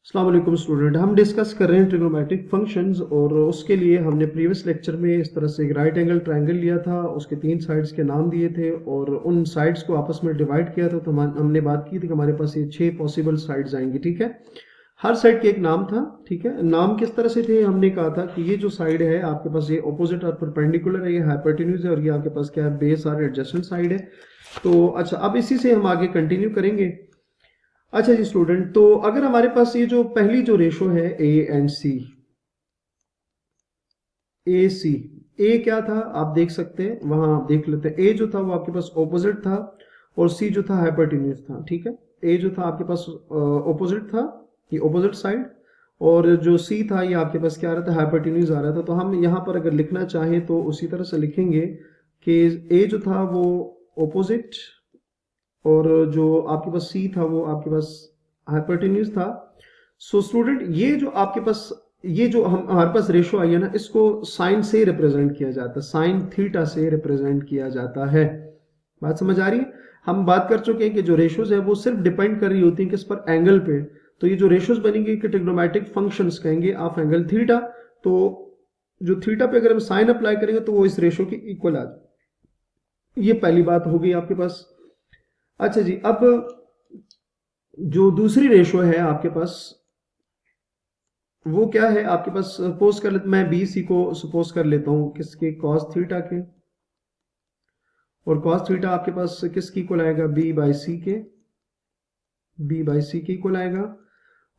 अस्सलाम वालेकुम स्टूडेंट, हम डिस्कस कर रहे हैं ट्रिग्नोमेट्रिक फंक्शंस और उसके लिए हमने प्रीवियस लेक्चर में इस तरह से एक राइट एंगल ट्रायंगल लिया था, उसके 3 साइड्स के नाम दिए थे और उन साइड्स को आपस में डिवाइड किया था। तो हमने बात की थी कि हमारे पास ये 6 पॉसिबल साइड्स आएंगी। ठीक है, हर साइड के एक नाम था। ठीक है, नाम किस तरह से थे, हमने कहा था कि ये जो साइड है आपके पास ये ऑपोजिट और परपेंडिकुलर है, ये हाइपोटेन्यूज है और ये आपके पास क्या है, बेस और एडजेसेंट साइड है। तो अच्छा, अब इसी से हम आगे कंटिन्यू करेंगे। अच्छा जी स्टूडेंट, तो अगर हमारे पास ये जो पहली जो रेशो है ए एंड सी, ए सी, ए क्या था आप देख सकते हैं, वहां आप देख लेते हैं। ए जो था वो आपके पास ऑपोजिट था और सी जो था हाइपोटेन्यूज था। ठीक है, ए जो था आपके पास ऑपोजिट था, ये ऑपोजिट साइड, और जो सी था ये आपके पास क्या आ रहा था, हाइपोटेन्यूज आ रहा था। तो हम यहाँ पर अगर लिखना चाहें तो उसी तरह से लिखेंगे कि ए जो था वो ऑपोजिट और जो आपके पास सी था वो आपके पास हाइपोटेन्यूज था। सो स्टूडेंट, ये जो आपके पास ये जो हमारे पास रेशो आई है ना, इसको साइन से रिप्रेजेंट किया जाता है, साइन थीटा से रिप्रेजेंट किया जाता है। बात समझ आ रही है? हम बात कर चुके हैं कि जो रेशोज है वो सिर्फ डिपेंड कर रही होती है किस पर, एंगल पे। तो ये जो रेशोज बनेंगे कि ट्रिग्नोमेट्रिक फंक्शंस कहेंगे ऑफ एंगल थीटा। तो जो थीटा पे अगर हम साइन अप्लाई करेंगे तो वो इस रेशो की इक्वल आ जाए। ये पहली बात हो गई आपके पास। अच्छा जी, अब जो दूसरी रेशो है आपके पास वो क्या है आपके पास, सपोज कर लेते, मैं बी सी को सपोज कर लेता हूं किसके, कॉस थीटा के, और कॉस थीटा आपके पास किसकी इक्वल आएगा, बी बाई सी के, बी बाई सी के इक्वल आएगा।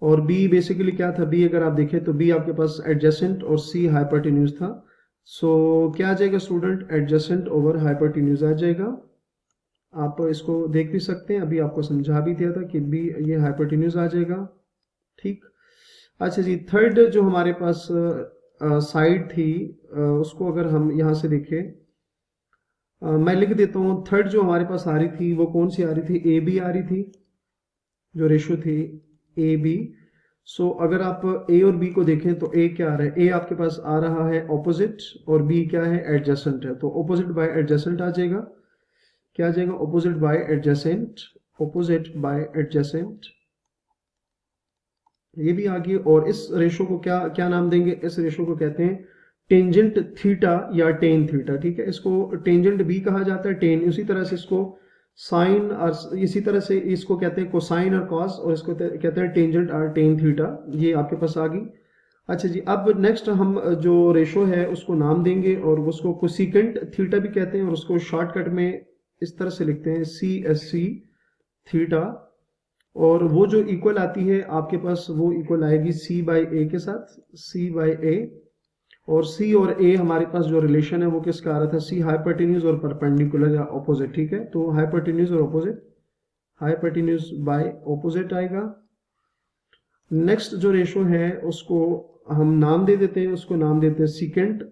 और बी बेसिकली क्या था, बी अगर आप देखें तो बी आपके पास एडजेसेंट और सी हाइपोटेन्यूज था। सो क्या आ जाएगा स्टूडेंट, एडजेसेंट ओवर हाइपोटेन्यूज आ जाएगा। आप इसको देख भी सकते हैं, अभी आपको समझा भी दिया था कि बी ये हाइपोटेन्यूज आ जाएगा। ठीक। अच्छा जी, थर्ड जो हमारे पास साइड थी, उसको अगर हम यहाँ से देखें, मैं लिख देता हूँ। थर्ड जो हमारे पास आ रही थी वो कौन सी आ रही थी, ए बी आ रही थी, जो रेशो थी ए बी। सो अगर आप ए और बी को देखें तो ए क्या आ रहा है, ए आपके पास आ रहा है ऑपोजिट और बी क्या है, एडजेसेंट है। तो ऑपोजिट बाय एडजेसेंट आ जाएगा। क्या आ जाएगा, opposite by adjacent, opposite by adjacent, ये भी आ गई। और इस रेशो को क्या क्या नाम देंगे, इस रेशो को कहते हैं टेंजेंट थीटा या टेन थीटा। ठीक है, इसको टेंजेंट भी कहा जाता है, टेन उसी तरह से इसको साइन, और इसी तरह से इसको कहते हैं कोसाइन और कॉस, और इसको कहते हैं टेंजेंट और टेन थीटा। ये आपके पास आ गई। अच्छा जी, अब नेक्स्ट हम जो रेशो है उसको नाम देंगे और उसको कोसिकेंट थीटा भी कहते हैं, और उसको शॉर्टकट में इस तरह से लिखते हैं सी एस सी थीटा। और वो जो इक्वल आती है आपके पास वो इक्वल आएगी सी बाई ए के साथ, सी बाई ए। और सी और ए हमारे पास जो रिलेशन है वो किसका आ रहा था, सी हाइपोटेन्यूज और परपेंडिकुलर या ऑपोजिट। ठीक है, तो हाइपोटेन्यूज और ऑपोजिट, हाइपोटेन्यूज बाय ऑपोजिट आएगा। नेक्स्ट जो रेशो है उसको हम नाम दे देते हैं, उसको नाम देते हैं सीकेंट।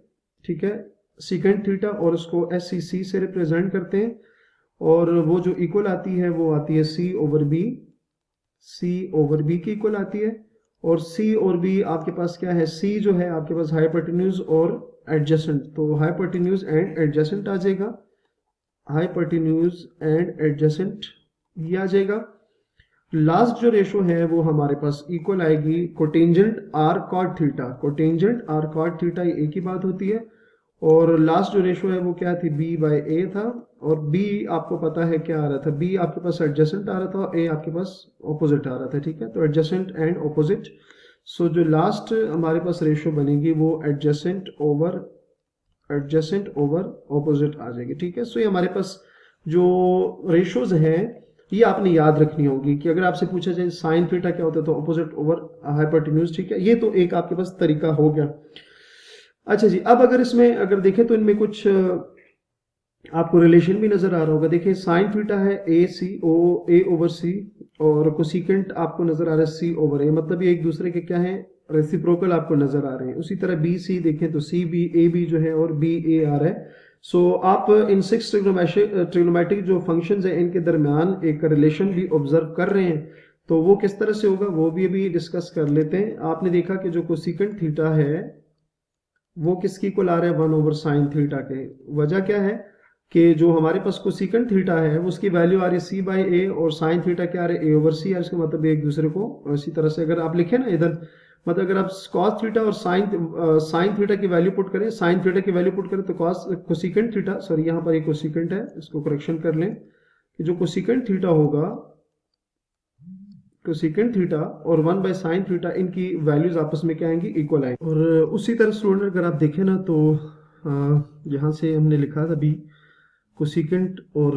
ठीक है, सीकेंट थीटा, और उसको एस सी सी से रिप्रेजेंट करते हैं। और वो जो इक्वल आती है वो आती है सी ओवर बी, सी ओवर बी की इक्वल आती है। और सी और बी आपके पास क्या है, सी जो है आपके पास हाइपोटेन्यूज और एडजेसेंट, तो हाइपोटेन्यूज एंड एडजेसेंट आ जाएगा, हाइपोटेन्यूज एंड एडजेसेंट ये आ जाएगा। लास्ट जो रेशो है वो हमारे पास इक्वल आएगी cotangent or cot theta, cotangent or cot theta, ये एक ही बात होती है। और लास्ट जो रेशो है वो क्या थी, बी बाय ए था, और बी आपको पता है क्या आ रहा था, बी आपके पास एडजेसेंट आ रहा था, ए आपके पास ऑपोजिट आ रहा था। ठीक है, तो एडजेसेंट एंड ऑपोजिट। सो जो लास्ट हमारे पास रेशो बनेगी वो एडजेसेंट ओवर ऑपोजिट आ जाएगी। ठीक है, सो ये हमारे पास जो रेशोज हैं ये आपने याद रखनी होगी कि अगर आपसे पूछा जाए साइन थीटा क्या होता है तो ऑपोजिट ओवर हाइपोटेन्यूज। ठीक है, ये तो एक आपके पास तरीका हो गया। अच्छा जी, अब अगर इसमें अगर देखें तो इनमें कुछ आपको रिलेशन भी नजर आ रहा होगा। देखिए साइन थीटा है ए सी ओ, ए ओवर सी, और कोसिकेंट आपको नजर आ रहा है सी ओवर ए, मतलब ये एक दूसरे के क्या है, रेसिप्रोकल आपको नजर आ रहे हैं। उसी तरह बी सी देखें तो सी बी ए बी जो है और बी ए आ रहा है। सो आप इन 6 ट्रिग्नोमेट्रिक जो फंक्शंस है इनके दरमियान एक रिलेशन भी ऑब्जर्व कर रहे हैं। तो वो किस तरह से होगा वो भी अभी डिस्कस कर लेते हैं। आपने देखा कि जो कोसिकेंट थीटा है वो किसकी इक्वल आ रहा है, 1 ओवर साइन थीटा के। वजह क्या है, कि जो हमारे पास कोसिकेंट थीटा है उसकी वैल्यू आ रही है सी बाई ए, और साइन थीटा क्या आ रहा है ए ओवर सी। है इसका मतलब एक दूसरे को इसी तरह से अगर आप लिखे ना इधर, मतलब अगर आप कॉस थीटा और साइन थीटा की वैल्यू पुट करें, साइन थीटा की वैल्यू पुट करें तो कॉस कोसिकेंट थीटा, सॉरी यहाँ पर एक कोसिकेंट है, इसको करेक्शन कर लें कि जो कोसिकेंट थीटा होगा, कोसिकेंट थीटा और 1 बाई साइन थीटा, इनकी वैल्यूज आपस में क्या आएंगी, इक्वल आएंगी। और उसी तरह स्टूडेंट अगर आप देखें ना तो यहाँ से हमने लिखा था अभी कोसिकेंट, और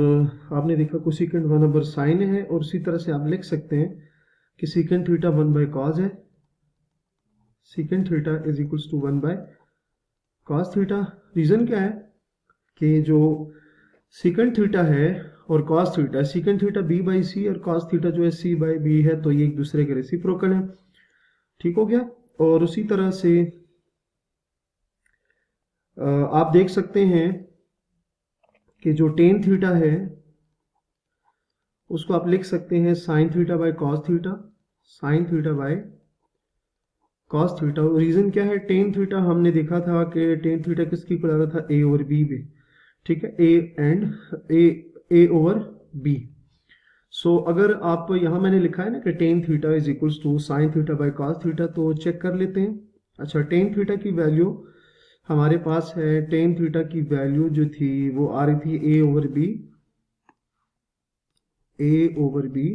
आपने देखा कोसिकेंट 1 ओवर साइन है, और उसी तरह से आप लिख सकते हैं कि सीकेंट थीटा 1 बाई कॉस है, secant theta is equals to 1 by cos theta. Reason क्या है कि जो सीकेंट थीटा है और cos theta, secant theta B by C और कॉस थीटा जो है सी बाई बी है, तो ये एक दूसरे के रेसिप्रोकल है। ठीक हो गया। और उसी तरह से आप देख सकते हैं कि जो टेन थीटा है उसको आप लिख सकते हैं sine theta by cos theta, sine theta by cos theta. Reason क्या है, टेन थीटा हमने देखा था कि टेन थीटा किसकी इक्वल आ रहा था, ए ओवर बी में। ठीक है, ए ओवर बी। सो अगर आप यहाँ मैंने लिखा है ना कि tan theta is equals to sine theta by cos theta, तो चेक कर लेते हैं। अच्छा, टेन थीटा की वैल्यू हमारे पास है, टेन थीटा की वैल्यू जो थी वो आ रही थी ए ओवर बी, ए ओवर बी।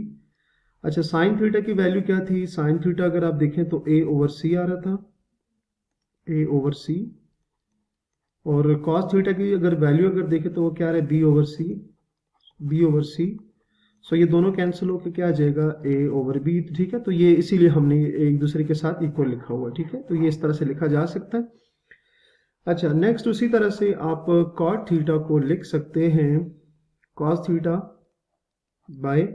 अच्छा, साइन थीटा की वैल्यू क्या थी, साइन थीटा अगर आप देखें तो ए ओवर सी आ रहा था, ए ओवर सी। और कॉस थीटा की अगर वैल्यू अगर देखें तो वो क्या आ रहा है, बी ओवर सी, बी ओवर सी। सो ये दोनों कैंसिल होकर क्या आ जाएगा, ए ओवर बी। ठीक है, तो ये इसीलिए हमने एक दूसरे के साथ इक्वल लिखा हुआ है। ठीक है, तो ये इस तरह से लिखा जा सकता है। अच्छा, नेक्स्ट उसी तरह से आप कॉट थीटा को लिख सकते हैं cos theta by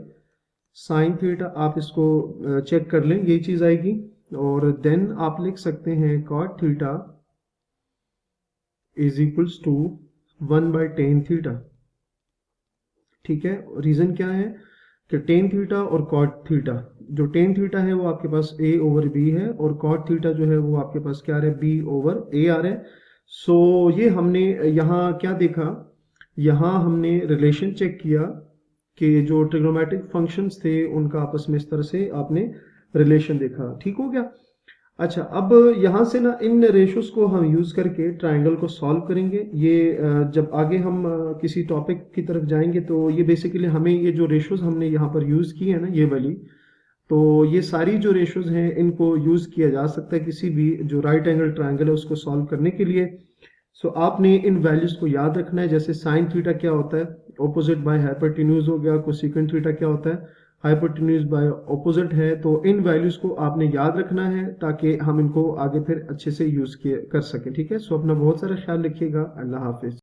sine theta. आप इसको चेक कर लें, यही चीज आएगी। और देन आप लिख सकते हैं cot theta is equals to 1 by tan theta. ठीक है, रीजन क्या है कि टेन थीटा और कॉट थीटा, जो टेन थीटा है वो आपके पास ए ओवर बी है, और कॉट थीटा जो है वो आपके पास क्या आ रहा है, बी ओवर ए आ रहा है। सो ये हमने यहाँ क्या देखा, यहाँ हमने रिलेशन चेक किया कि जो ट्रिग्नोमेट्रिक फंक्शंस थे उनका आपस में इस तरह से आपने रिलेशन देखा। ठीक हो गया। अच्छा, अब यहाँ से ना इन रेशोस को हम यूज करके ट्रायंगल को सॉल्व करेंगे। ये जब आगे हम किसी टॉपिक की तरफ जाएंगे तो ये बेसिकली हमें ये जो रेशोस हमने यहाँ पर यूज की है ना, ये वाली, तो ये सारी जो रेशोस हैं इनको यूज किया जा सकता है किसी भी जो राइट एंगल ट्रायंगल है उसको सॉल्व करने के लिए। सो आपने इन वैल्यूज को याद रखना है। जैसे साइन थीटा क्या होता है, ऑपोजिट बाय हाइपोटेन्यूज हो गया। कोसेकेंट थीटा क्या होता है, हाइपोटेन्यूज बाय ऑपोजिट है। तो इन वैल्यूज को आपने याद रखना है ताकि हम इनको आगे फिर अच्छे से यूज कर सकें। ठीक है, सो अपना बहुत सारा ख्याल रखिएगा। अल्लाह हाफिज।